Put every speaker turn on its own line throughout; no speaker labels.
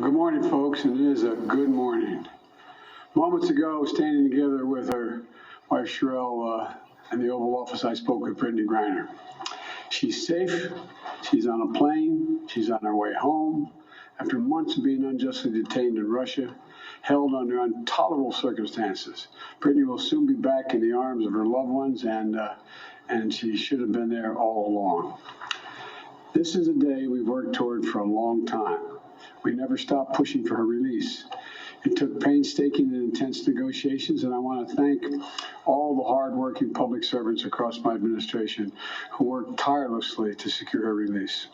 Good morning, folks, and it is a good morning. Moments ago, standing together with her wife Sherelle in the Oval Office, I spoke with Brittany Griner. She's safe. She's on a plane. She's on her way home. After months of being unjustly detained in Russia, held under intolerable circumstances, Brittany will soon be back in the arms of her loved ones, and she should have been there all along. This is a day we've worked toward for a long time. We never stopped pushing for her release. It took painstaking and intense negotiations, and I want to thank all the hard-working public servants across my administration who worked tirelessly to secure her release.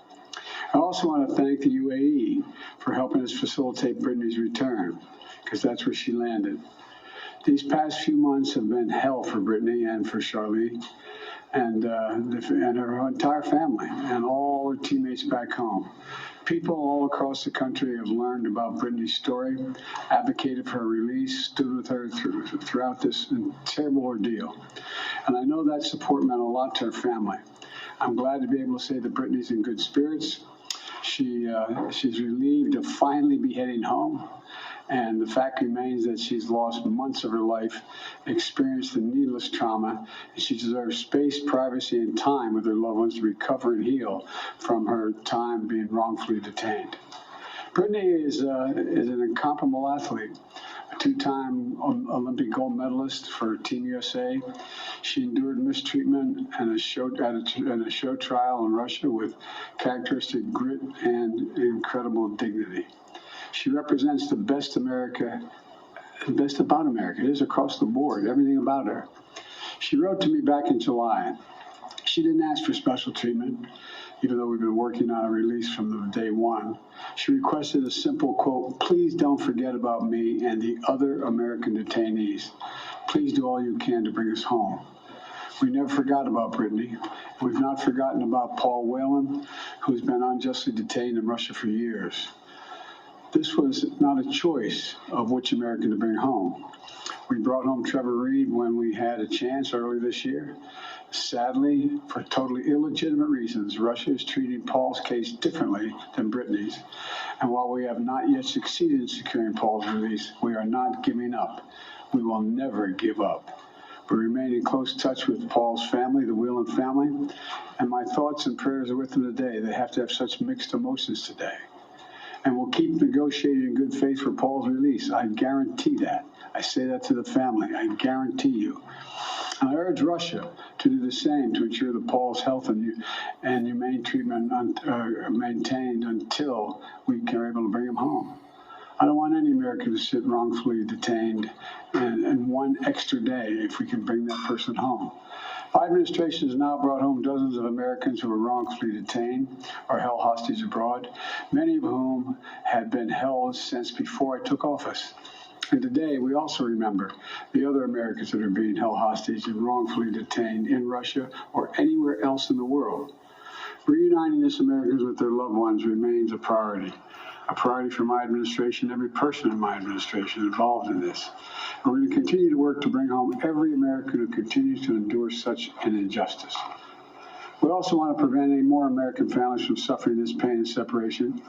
I also want to thank the UAE for helping us facilitate Brittany's return, because that's where she landed. These past few months have been hell for Brittany and for Charlie and her entire family and all her teammates back home. People all across the country have learned about Brittany's story, advocated for her release, stood with her throughout this terrible ordeal. And I know that support meant a lot to her family. I'm glad to be able to say that Brittany's in good spirits. She's relieved to finally be heading home. And the fact remains that she's lost months of her life, experienced the needless trauma, and she deserves space, privacy, and time with her loved ones to recover and heal from her time being wrongfully detained. Brittany is an incomparable athlete, a two-time Olympic gold medalist for Team USA. She endured mistreatment and a show trial in Russia with characteristic grit and incredible dignity. She represents the best America, the best about America. It is across the board, everything about her. She wrote to me back in July. She didn't ask for special treatment, even though we've been working on a release from the day one. She requested a simple quote, "Please don't forget about me and the other American detainees. Please do all you can to bring us home." We never forgot about Brittany. We've not forgotten about Paul Whelan, who's been unjustly detained in Russia for years. This was not a choice of which American to bring home. We brought home Trevor Reed when we had a chance early this year. Sadly, for totally illegitimate reasons, Russia is treating Paul's case differently than Brittany's. And while we have not yet succeeded in securing Paul's release, we are not giving up. We will never give up. We remain in close touch with Paul's family, the Whelan family, and my thoughts and prayers are with them today. They have to have such mixed emotions today. And we'll keep negotiating in good faith for Paul's release. I guarantee that. I say that to the family. I guarantee you. And I urge Russia to do the same to ensure that Paul's health and humane treatment are maintained until we are able to bring him home. I don't want any American to sit wrongfully detained and one extra day if we can bring that person home. My administration has now brought home dozens of Americans who were wrongfully detained or held hostage abroad, many of whom had been held since before I took office. And today, we also remember the other Americans that are being held hostage and wrongfully detained in Russia or anywhere else in the world. Reuniting these Americans with their loved ones remains a priority for my administration, every person in my administration involved in this. And we're going to continue to work to bring home every American who continues to endure such an injustice. We also want to prevent any more American families from suffering this pain and separation.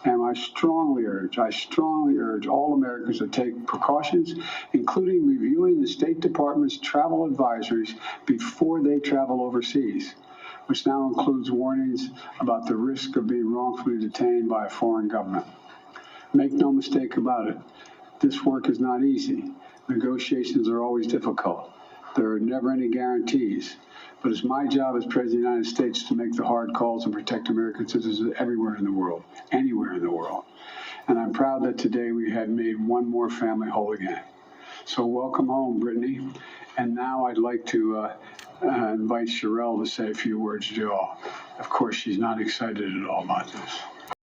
And I strongly urge all Americans to take precautions, including reviewing the State Department's travel advisories before they travel overseas, which now includes warnings about the risk of being wrongfully detained by a foreign government. Make no mistake about it, this work is not easy. Negotiations are always difficult. There are never any guarantees. But it's my job as President of the United States to make the hard calls and protect American citizens everywhere in the world, anywhere in the world. And I'm proud that today we have made one more family whole again. So welcome home, Brittany. And now I'd like to invite Sherelle to say a few words to you all. Of course, she's not excited at all about this.